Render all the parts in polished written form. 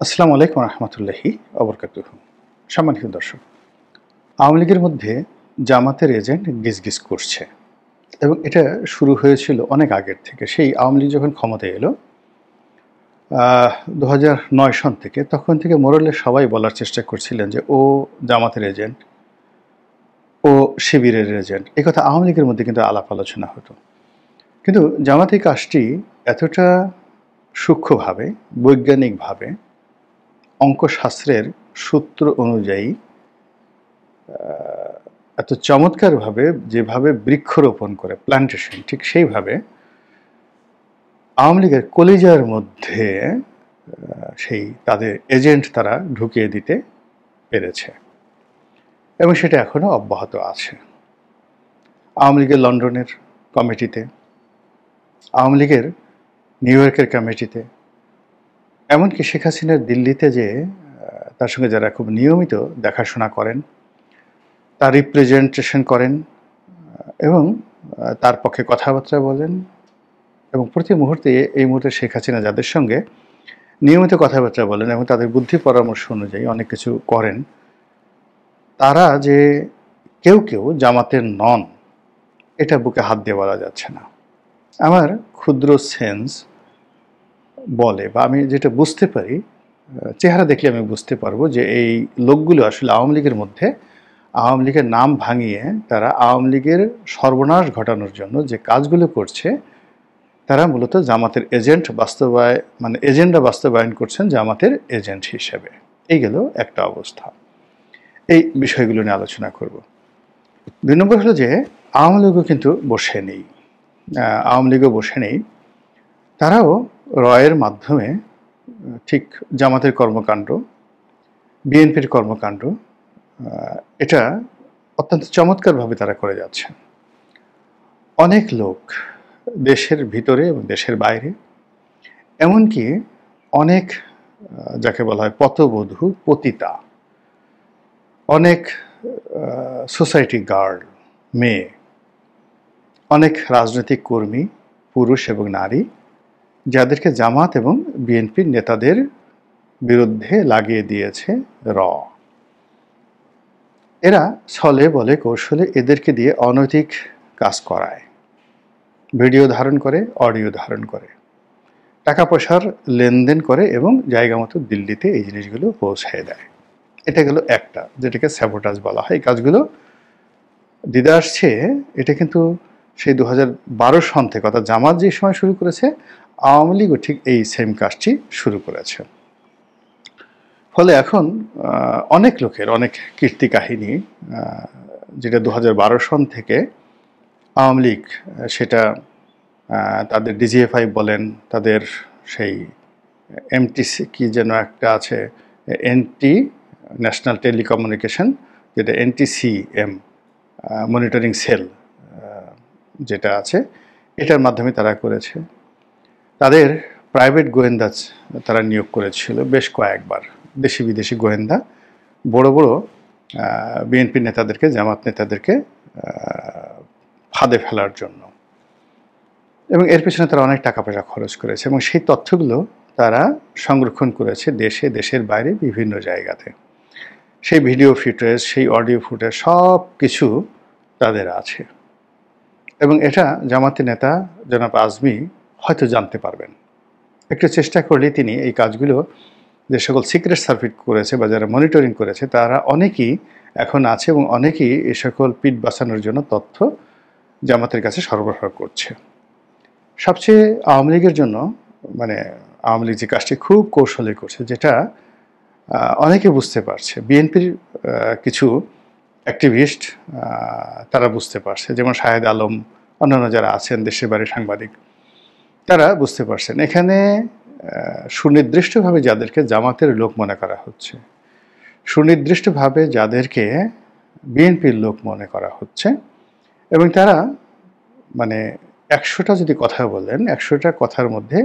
আসসালামু আলাইকুম রহমতুল্লাহি অবরকাতুহ। সম্মানিত দর্শক, আওয়ামী লীগের মধ্যে জামাতের এজেন্ট গিজগিজ করছে এবং এটা শুরু হয়েছিল অনেক আগের থেকে। সেই আওয়ামী লীগ যখন ক্ষমতায় এলো 2009 সন থেকে, তখন থেকে মোরালে সবাই বলার চেষ্টা করছিলেন যে ও জামাতের এজেন্ট, ও শিবিরের এজেন্ট। এই কথা আওয়ামী লীগের মধ্যে কিন্তু আলাপ আলোচনা হতো। কিন্তু জামাতি কাজটি এতটা সূক্ষ্মভাবে, বৈজ্ঞানিকভাবে, অঙ্কশাস্ত্রের সূত্র অনুযায়ী এত চমৎকারভাবে যেভাবে বৃক্ষরোপণ করে প্লান্টেশন, ঠিক সেইভাবে আওয়ামী লীগের কলিজার মধ্যে সেই তাদের এজেন্ট তারা ঢুকিয়ে দিতে পেরেছে এবং সেটা এখনো অব্যাহত আছে। আওয়ামী লীগের লন্ডনের কমিটিতে, আওয়ামী লীগের নিউ ইয়র্কের কমিটিতে, এমনকি শেখ হাসিনার দিল্লিতে যে তার সঙ্গে যারা খুব নিয়মিত দেখাশোনা করেন, তার রিপ্রেজেন্টেশন করেন এবং তার পক্ষে কথাবার্তা বলেন, এবং প্রতি মুহূর্তে এই মুহূর্তে শেখ হাসিনা যাদের সঙ্গে নিয়মিত কথাবার্তা বলেন এবং তাদের বুদ্ধি পরামর্শ অনুযায়ী অনেক কিছু করেন, তারা যে কেউ কেউ জামাতের নন, এটা বুকে হাত দিয়ে বলা যাচ্ছে না। আমার ক্ষুদ্র সেন্স বলে, বা আমি যেটা বুঝতে পারি, চেহারা দেখলে আমি বুঝতে পারবো যে এই লোকগুলো আসলে আওয়ামী লীগের মধ্যে আওয়ামী লীগের নাম ভাঙিয়ে তারা আওয়ামী লীগের সর্বনাশ ঘটানোর জন্য যে কাজগুলো করছে, তারা মূলত জামাতের এজেন্ট এজেন্ডা বাস্তবায়ন করছেন জামাতের এজেন্ট হিসেবে। এই গেল একটা অবস্থা। এই বিষয়গুলো নিয়ে আলোচনা করব। 2 নম্বর হলো যে আওয়ামী লীগও কিন্তু বসে নেই, তারাও রয়ের মাধ্যমে ঠিক জামাতের কর্মকাণ্ড, বিএনপির কর্মকাণ্ড, এটা অত্যন্ত চমৎকারভাবে তারা করে যাচ্ছেন। অনেক লোক দেশের ভিতরে এবং দেশের বাইরে, এমনকি অনেক যাকে বলা হয় পথবধূ, পতিতা, অনেক সোসাইটি গার্ল, মেয়ে, অনেক রাজনৈতিক কর্মী, পুরুষ এবং নারী, যাদেরকে জামাত এবং বিএনপির নেতাদের বিরুদ্ধে লাগিয়ে দিয়েছে র। এরা ছলে বলে কৌশলে এদেরকে দিয়ে অনৈতিক কাজ করায়, ভিডিও ধারণ করে, অডিও ধারণ করে, টাকা পয়সার লেনদেন করে এবং জায়গা মতো দিল্লিতে এই জিনিসগুলো পৌঁছায় দেয়। এটা গেল একটা, যেটাকে স্যাবোটাজ বলা হয়। এই কাজগুলো দিদা আসছে, এটা কিন্তু সেই 2012 সন থেকে, অর্থাৎ জামাত যে সময় শুরু করেছে, আওয়ামী লীগও ঠিক এই সেম কাজটি শুরু করেছে। ফলে এখন অনেক লোকের অনেক কীর্তি কাহিনী, যেটা 2012 সন থেকে আওয়ামী লীগ, সেটা তাদের ডিজিএফআই বলেন, তাদের সেই এমটিসি কি যেন একটা আছে, এনটি ন্যাশনাল টেলিকমিউনিকেশন, যেটা এনটিসিএম মনিটরিং সেল যেটা আছে, এটার মাধ্যমে তারা করেছে। তাদের প্রাইভেট গোয়েন্দা তারা নিয়োগ করেছিল বেশ কয়েকবার, দেশি বিদেশি গোয়েন্দা, বড় বড় বিএনপি নেতাদেরকে, জামাত নেতাদেরকে ফাঁদে ফেলার জন্য, এবং এর পেছনে তারা অনেক টাকা পয়সা খরচ করেছে এবং সেই তথ্যগুলো তারা সংরক্ষণ করেছে দেশে, দেশের বাইরে বিভিন্ন জায়গাতে। সেই ভিডিও ফুটেজ, সেই অডিও ফুটেজ, সব কিছু তাদের আছে এবং এটা জামাতের নেতা জনাব আজমি হয়তো জানতে পারবেন। একটু চেষ্টা করলে তিনি এই কাজগুলো, যে সকল সিক্রেট সার্ভিস করেছে বা যারা মনিটরিং করেছে, তারা অনেকেই এখন আছে এবং অনেকেই এই সকল পিঠ বাঁচানোর জন্য তথ্য জামাতের কাছে সরবরাহ করছে। সবচেয়ে আওয়ামী লীগের জন্য, আওয়ামী লীগ যে কাজটি খুব কৌশলে করছে, যেটা অনেকে বুঝতে পারছে, বিএনপির কিছু অ্যাক্টিভিস্ট তারা বুঝতে পারছে, যেমন শাহেদ আলম, অন্যান্য যারা আছেন দেশের বাইরে সাংবাদিক, তারা বুঝতে পারছেন এখানে সুনির্দিষ্টভাবে যাদেরকে জামাতের লোক মনে করা হচ্ছে, সুনির্দিষ্টভাবে যাদেরকে বিএনপির লোক মনে করা হচ্ছে, এবং তারা 100টা যদি কথা বলেন, 100টা কথার মধ্যে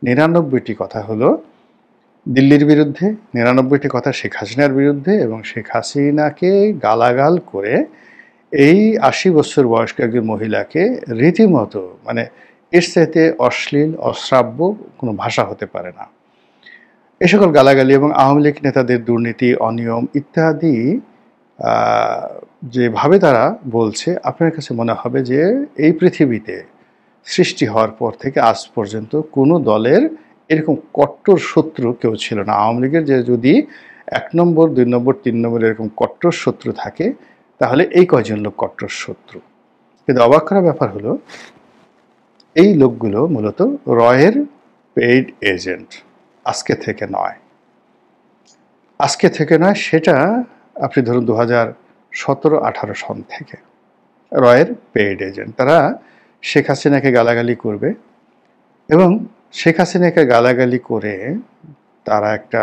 99টি কথা হলো দিল্লির বিরুদ্ধে, 99টি কথা শেখ হাসিনার বিরুদ্ধে, এবং শেখ হাসিনাকে গালাগাল করে এই 80 বছর বয়স্ক একজন মহিলাকে রীতিমতো, এর চাইতে অশ্লীল, অশ্রাব্য কোনো ভাষা হতে পারে না। এ সকল গালাগালি এবং আওয়ামী লীগ নেতাদের দুর্নীতি, অনিয়ম ইত্যাদি যেভাবে তারা বলছে, আপনার কাছে মনে হবে যে এই পৃথিবীতে সৃষ্টি হওয়ার পর থেকে আজ পর্যন্ত কোনো দলের এরকম কট্টর শত্রু কেউ ছিল না। আওয়ামী লীগের যে যদি 1 নম্বর, 2 নম্বর, 3 নম্বর এরকম কট্টর শত্রু থাকে, তাহলে এই কয়জন লোক কট্টর শত্রু। কিন্তু অবাক করার ব্যাপার হলো, এই লোকগুলো মূলত রয়ের পেইড এজেন্ট। আজকে থেকে নয়, সেটা আপনি ধরুন 2017-18 সন থেকে রয়ের পেইড এজেন্ট। তারা শেখ হাসিনাকে গালাগালি করবে এবং শেখ হাসিনাকে গালাগালি করে তারা একটা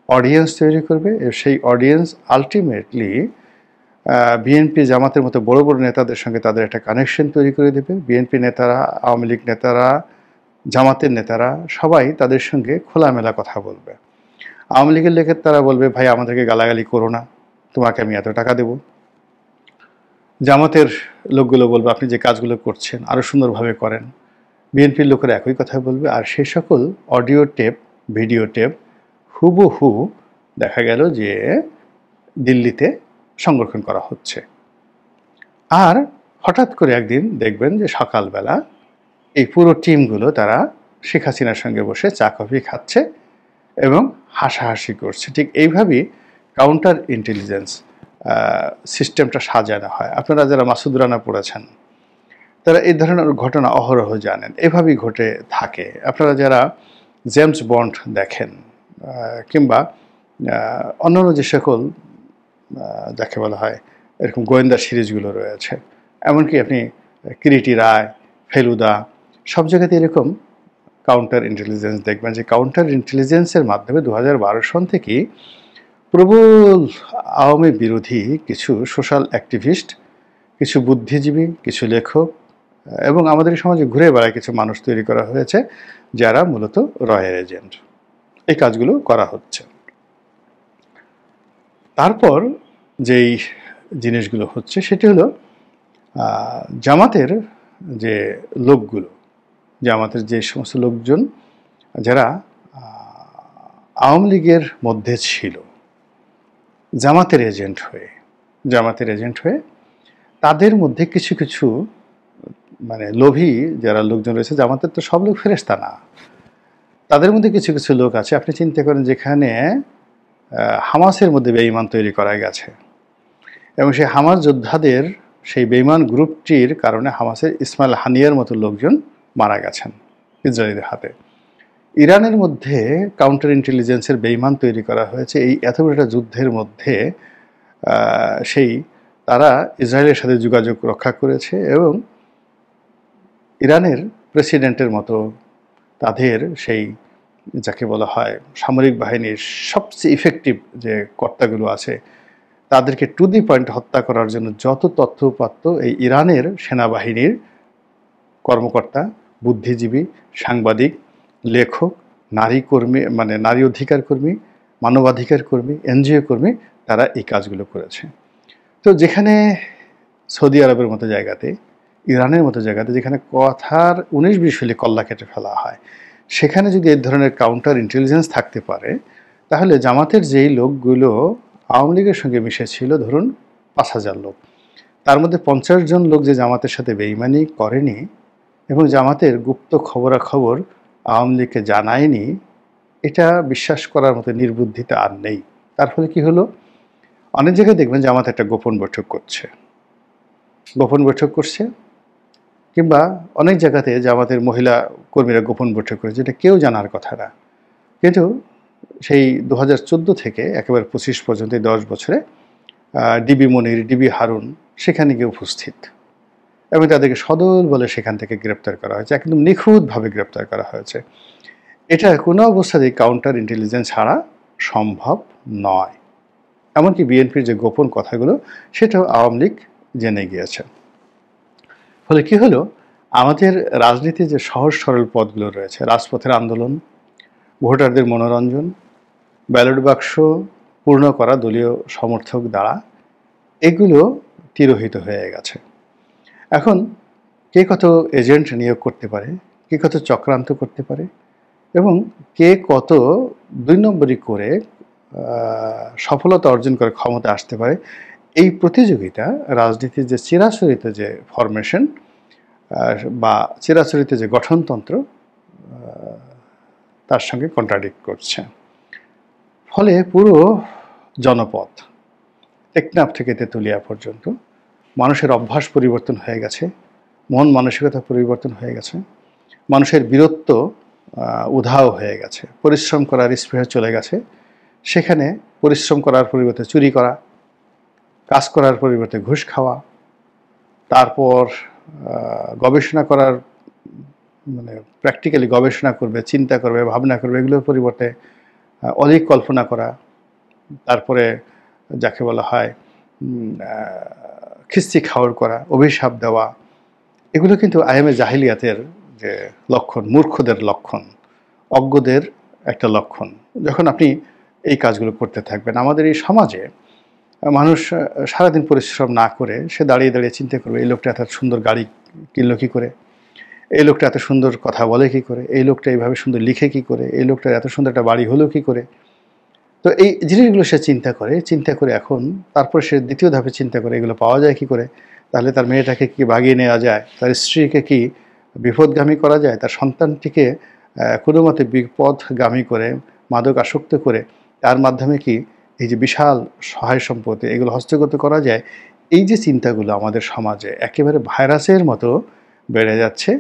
অডিয়েন্স তৈরি করবে। সেই অডিয়েন্স আলটিমেটলি বিএনপি, জামাতের মতো বড় বড় নেতাদের সঙ্গে তাদের একটা কানেকশন তৈরি করে দেবে। বিএনপি নেতারা, আওয়ামী লীগ নেতারা, জামাতের নেতারা সবাই তাদের সঙ্গে খোলামেলা কথা বলবে। আওয়ামী লীগের লোকের তারা বলবে, ভাই আমাদেরকে গালাগালি করো না, তোমাকে আমি এত টাকা দেব। জামাতের লোকগুলো বলবে, আপনি যে কাজগুলো করছেন আরও সুন্দরভাবে করেন। বিএনপির লোকেরা একই কথা বলবে। আর সেই সকল অডিও টেপ, ভিডিও টেপ হুবহু দেখা গেল যে দিল্লিতে সংরক্ষণ করা হচ্ছে। আর হঠাৎ করে একদিন দেখবেন যে সকালবেলা এই পুরো টিমগুলো তারা শেখ হাসিনার সঙ্গে বসে চা কফি খাচ্ছে এবং হাসাহাসি করছে। ঠিক এইভাবেই কাউন্টার ইন্টেলিজেন্স সিস্টেমটা সাজানো হয়। আপনারা যারা মাসুদ রানা পড়েছেন তারা এই ধরনের ঘটনা অহরহ জানেন, এভাবেই ঘটে থাকে। আপনারা যারা জেমস বন্ড দেখেন কিংবা অন্যান্য যে সকল যাকে বলা হয় এরকম গোয়েন্দা সিরিজগুলো রয়েছে, এমনকি আপনি কিরিটি রায়, ফেলুদা, সব জায়গাতে এরকম কাউন্টার ইন্টেলিজেন্স দেখবেন যে কাউন্টার ইন্টেলিজেন্সের মাধ্যমে 2012 সন থেকেই প্রবল আওয়ামী বিরোধী কিছু সোশ্যাল অ্যাক্টিভিস্ট, কিছু বুদ্ধিজীবী, কিছু লেখক এবং আমাদের সমাজে ঘুরে বেড়ায় কিছু মানুষ তৈরি করা হয়েছে যারা মূলত রয়ের এজেন্ট। এই কাজগুলো করা হচ্ছে। তারপর যেই জিনিসগুলো হচ্ছে সেটি হলো জামাতের যে লোকগুলো, জামাতের যে সমস্ত লোকজন যারা আওয়ামী লীগের মধ্যে ছিল জামাতের এজেন্ট হয়ে তাদের মধ্যে কিছু কিছু মানে লোভী যারা লোকজন রয়েছে, জামাতের তো সব লোক ফেরেশতা না, তাদের মধ্যে কিছু কিছু লোক আছে। আপনি চিন্তা করেন যেখানে হামাসের মধ্যে বেঈমান তৈরি করা গেছে এবং সেই হামাস যোদ্ধাদের সেই বেঈমান গ্রুপটির কারণে হামাসের ইসমাইল হানিয়ার মতো লোকজন মারা গেছেন ইসরায়েলের হাতে। ইরানের মধ্যে কাউন্টার ইন্টেলিজেন্সের বেঈমান তৈরি করা হয়েছে এই এত বড় একটা যুদ্ধের মধ্যে। সেই তারা ইসরায়েলের সাথে যোগাযোগ রক্ষা করেছে এবং ইরানের প্রেসিডেন্টের মতো তাদের সেই যাকে বলা হয় সামরিক বাহিনীর সবচেয়ে ইফেক্টিভ যে কর্তাগুলো আছে তাদেরকে টু দি পয়েন্ট হত্যা করার জন্য যত তথ্যউপাত্ত এই ইরানের সেনাবাহিনীর কর্মকর্তা, বুদ্ধিজীবী, সাংবাদিক, লেখক, নারী কর্মী মানে নারী অধিকার কর্মী, মানবাধিকার কর্মী, এনজিও কর্মী, তারা এই কাজগুলো করেছে। তো যেখানে সৌদি আরবের মতো জায়গাতে, ইরানের মতো জায়গাতে যেখানে কথার 19-20 হলে কল্লা কেটে ফেলা হয়, সেখানে যদি এই ধরনের কাউন্টার ইন্টেলিজেন্স থাকতে পারে তাহলে জামাতের যেই লোকগুলো আওয়ামী লীগের সঙ্গে মিশেছিল ধরুন 5,000 লোক, তার মধ্যে 50 জন লোক যে জামাতের সাথে বেঈমানি করেনি এবং জামাতের গুপ্ত খবরাখবর আওয়ামী লীগকে জানায়নি, এটা বিশ্বাস করার মতো নির্বুদ্ধিতা আর নেই। তার ফলে কি হলো, অনেক জায়গায় দেখবেন জামাত একটা গোপন বৈঠক করছে কিংবা অনেক জায়গাতে জামাতের মহিলা কর্মীরা গোপন বৈঠক করেছে, যেটা কেউ জানার কথা না। কিন্তু সেই 2014 থেকে একেবারে 25 পর্যন্ত 10 বছরে ডিবি মনির, ডিবি হারুন সেখানে গিয়ে উপস্থিত এবং তাদেরকে সদল বলে সেখান থেকে গ্রেপ্তার করা হয়েছে, একদম নিখুঁতভাবে গ্রেপ্তার করা হয়েছে। এটা কোনো অবস্থাতেই কাউন্টার ইন্টেলিজেন্স ছাড়া সম্ভব নয়। এমনকি বিএনপির যে গোপন কথাগুলো সেটাও আওয়ামী লীগ জেনে গিয়েছে। ফলে কি হলো, আমাদের রাজনীতির যে সহজ সরল পথগুলো রয়েছে, রাজপথের আন্দোলন, ভোটারদের মনোরঞ্জন, ব্যালট বাক্স পূর্ণ করা দলীয় সমর্থক দ্বারা, এগুলো তিরোহিত হয়ে গেছে। এখন কে কত এজেন্ট নিয়োগ করতে পারে, কে কত চক্রান্ত করতে পারে, এবং কে কত ২ নম্বরি করে সফলতা অর্জন করে ক্ষমতা আসতে পারে, এই প্রতিযোগিতা রাজনীতির যে চিরাচরিত যে ফরমেশন বা চিরাচরিত যে গঠনতন্ত্র তার সঙ্গে কন্ট্রাডিক্ট করছে। ফলে পুরো জনপদ টেকনাফ থেকে তেঁতুলিয়া পর্যন্ত মানুষের অভ্যাস পরিবর্তন হয়ে গেছে, মন মানসিকতা পরিবর্তন হয়ে গেছে, মানুষের বীরত্ব উধাও হয়ে গেছে, পরিশ্রম করার স্পৃহা চলে গেছে। সেখানে পরিশ্রম করার পরিবর্তে চুরি করা, কাজ করার পরিবর্তে ঘুষ খাওয়া, তারপর গবেষণা করার মানে প্র্যাকটিক্যালি গবেষণা করবে, চিন্তা করবে, ভাবনা করবে, এগুলোর পরিবর্তে অধিক কল্পনা করা, তারপরে যাকে বলা হয় খিস্তি খাওয়ার করা, অভিশাপ দেওয়া, এগুলো কিন্তু আইএমএ জাহিলিয়াতের যে লক্ষণ, মূর্খদের লক্ষণ, অজ্ঞদের একটা লক্ষণ। যখন আপনি এই কাজগুলো করতে থাকবেন, আমাদের এই সমাজে মানুষ সারাদিন পরিশ্রম না করে সে দাঁড়িয়ে দাঁড়িয়ে চিন্তা করবে, এই লোকটা এত সুন্দর গাড়ি কিনলো কী করে, এই লোকটা এত সুন্দর কথা বলে কী করে, এই লোকটা এইভাবে সুন্দর লিখে কী করে, এই লোকটার এত সুন্দর একটা বাড়ি হলো কী করে। তো এই জিনিসগুলো সে চিন্তা করে এখন তারপর সে দ্বিতীয় ধাপে চিন্তা করে এগুলো পাওয়া যায় কী করে, তাহলে তার মেয়েটাকে কি বাগিয়ে নেওয়া যায়, তার স্ত্রীকে কি বিপদগামী করা যায়, তার সন্তানটিকে কোনো মতে বিপদগামী করে মাদক আসক্ত করে তার মাধ্যমে কি এই যে বিশাল সহায় সম্পত্তি এগুলো হস্তগত করা যায়। এই যে চিন্তাগুলো আমাদের সমাজে একেবারে ভাইরাসের মতো বেড়ে যাচ্ছে,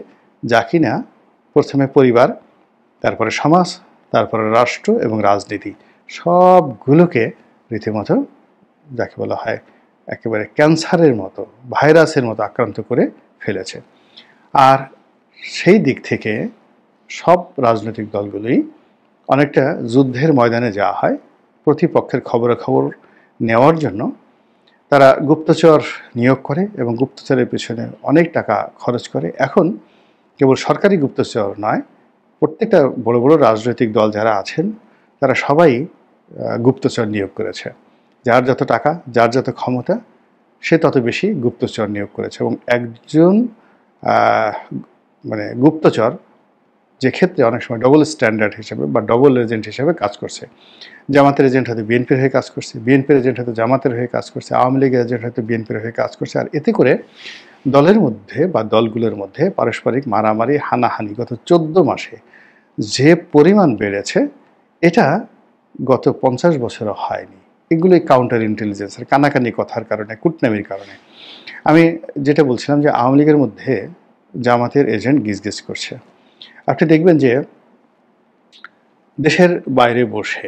যা কিনা প্রথমে পরিবার, তারপরে সমাজ, তারপরে রাষ্ট্র এবং রাজনীতি সবগুলোকে রীতিমতো যাকে বলা হয় একেবারে ক্যান্সারের মতো, ভাইরাসের মতো আক্রান্ত করে ফেলেছে। আর সেই দিক থেকে সব রাজনৈতিক দলগুলোই অনেকটা যুদ্ধের ময়দানে যাওয়া হয় প্রতিপক্ষের খবরাখবর নেওয়ার জন্য। তারা গুপ্তচর নিয়োগ করে এবং গুপ্তচরের পেছনে অনেক টাকা খরচ করে। এখন কেবল সরকারি গুপ্তচর নয়, প্রত্যেকটা বড় বড় রাজনৈতিক দল যারা আছেন তারা সবাই গুপ্তচর নিয়োগ করেছে। যার যত টাকা, যার যত ক্ষমতা, সে তত বেশি গুপ্তচর নিয়োগ করেছে। এবং একজন মানে গুপ্তচর যে ক্ষেত্রে অনেক সময় ডবল স্ট্যান্ডার্ড হিসেবে বা ডবল এজেন্ট হিসেবে কাজ করছে। জামাতের এজেন্ট হয়তো বিএনপির হয়ে কাজ করছে, বিএনপির এজেন্ট হয়তো জামাতের হয়ে কাজ করছে, আওয়ামী লীগের এজেন্ট হয়তো বিএনপির হয়ে কাজ করছে। আর এতে করে দলের মধ্যে বা দলগুলোর মধ্যে পারস্পরিক মারামারি, হানাহানি গত 14 মাসে যে পরিমাণ বেড়েছে, এটা গত 50 বছরও হয়নি। এগুলোই কাউন্টার ইন্টেলিজেন্সের কানাকানি কথার কারণে, কূটনামির কারণে। আমি যেটা বলছিলাম যে আওয়ামী লীগের মধ্যে জামাতের এজেন্ট গিজগিজ করছে। আপনি দেখবেন যে দেশের বাইরে বসে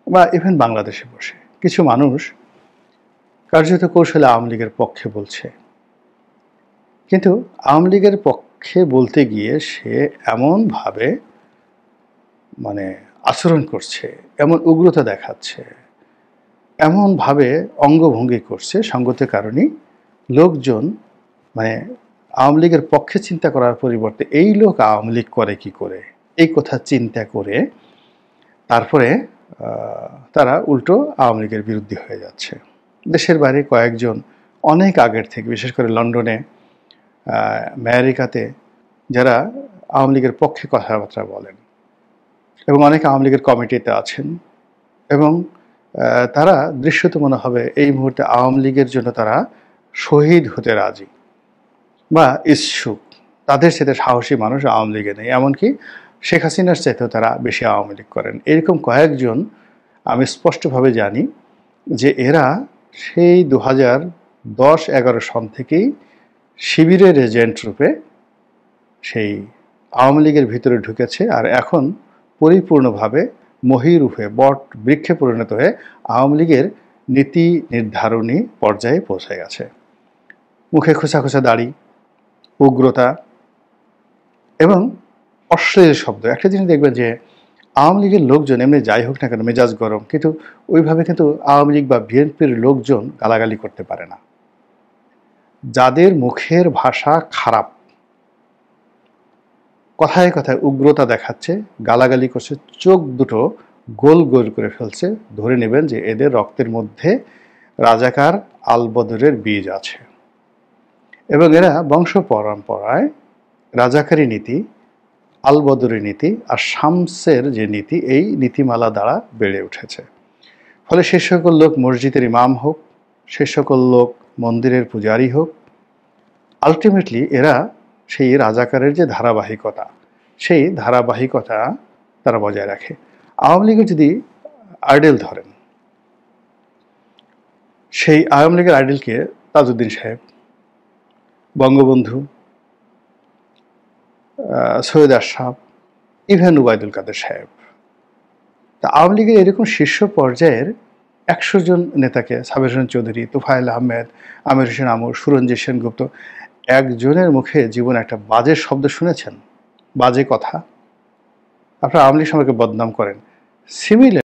বা ইভেন বাংলাদেশে বসে কিছু মানুষ কার্যত কৌশলে আওয়ামী লীগের পক্ষে বলছে, কিন্তু আওয়ামী লীগের পক্ষে বলতে গিয়ে সে এমনভাবে মানে আচরণ করছে, এমন উগ্রতা দেখাচ্ছে, এমনভাবে অঙ্গভঙ্গি করছে, সঙ্গতের কারণেই লোকজন মানে আওয়ামী লীগের পক্ষে চিন্তা করার পরিবর্তে এই লোক আওয়ামী লীগ করে কি করে, এই কথা চিন্তা করে তারপরে তারা উল্টো আওয়ামী লীগের বিরুদ্ধে হয়ে যাচ্ছে। দেশের বাইরে কয়েকজন অনেক আগের থেকে, বিশেষ করে লন্ডনে, আমেরিকাতে যারা আওয়ামী লীগের পক্ষে কথাবার্তা বলেন এবং অনেক আওয়ামী লীগের কমিটিতে আছেন এবং তারা দৃশ্যত মনে হবে এই মুহূর্তে আওয়ামী লীগের জন্য তারা শহীদ হতে রাজি বা ইচ্ছুক। তাদের সাথে সাহসী মানুষ আওয়ামী লীগে নেই, এমনকি শেখ হাসিনার চাইতেও তারা বেশি আওয়ামী লীগ করেন। এরকম কয়েকজন আমি স্পষ্টভাবে জানি যে এরা সেই 2010-11 সন থেকেই শিবিরের এজেন্ট রূপে সেই আওয়ামী লীগের ভিতরে ঢুকেছে, আর এখন পরিপূর্ণভাবে মহীরূপে বট বৃক্ষে পরিণত হয়ে আওয়ামী লীগের নীতি নির্ধারণী পর্যায়ে পৌঁছে গেছে। মুখে খোঁচা খোঁচা দাড়ি, উগ্রতা এবং অশ্লীল শব্দ। একটা জিনিস দেখবেন যে আওয়ামী লীগের লোকজন এমনি যাই হোক না কেন মেজাজ গরম, কিন্তু ওইভাবে কিন্তু আওয়ামী লীগ বা বিএনপির লোকজন গালাগালি করতে পারে না। যাদের মুখের ভাষা খারাপ, কথায় কথায় উগ্রতা দেখাচ্ছে, গালাগালি করছে, চোখ দুটো গোল গোল করে ফেলছে, ধরে নেবেন যে এদের রক্তের মধ্যে রাজাকার আলবদরের বীজ আছে এবং এরা বংশ পরম্পরায় রাজাকারী নীতি আল বদরের নীতি আর শামসের যে নীতি, এই নীতিমালা দ্বারা বেড়ে উঠেছে। ফলে সে সকল লোক মসজিদের ইমাম হোক, সে সকল লোক মন্দিরের পূজারী হোক, আলটিমেটলি এরা সেই রাজাকারের যে ধারাবাহিকতা, সেই ধারাবাহিকতা তারা বজায় রাখে। আওয়ামী লীগের যদি আইডেল ধরেন, সেই আওয়ামী লীগের আইডেলকে তাজউদ্দিন সাহেব, বঙ্গবন্ধু, সৈয়দ আশরাফ, ইভেন ওবায়দুল কাদের সাহেব। তা আওয়ামী লীগের এরকম শীর্ষ পর্যায়ের 100 জন নেতাকে, সাবের হোসেন চৌধুরী, তোফায়েল আহমেদ, আমির হোসেন আমর, সুরঞ্জিত সেনগুপ্ত, একজনের মুখে জীবনে একটা বাজে শব্দ শুনেছেন? বাজে কথা? আপনারা আওয়ামী লীগ সম্পর্কে বদনাম করেন। সিমিলার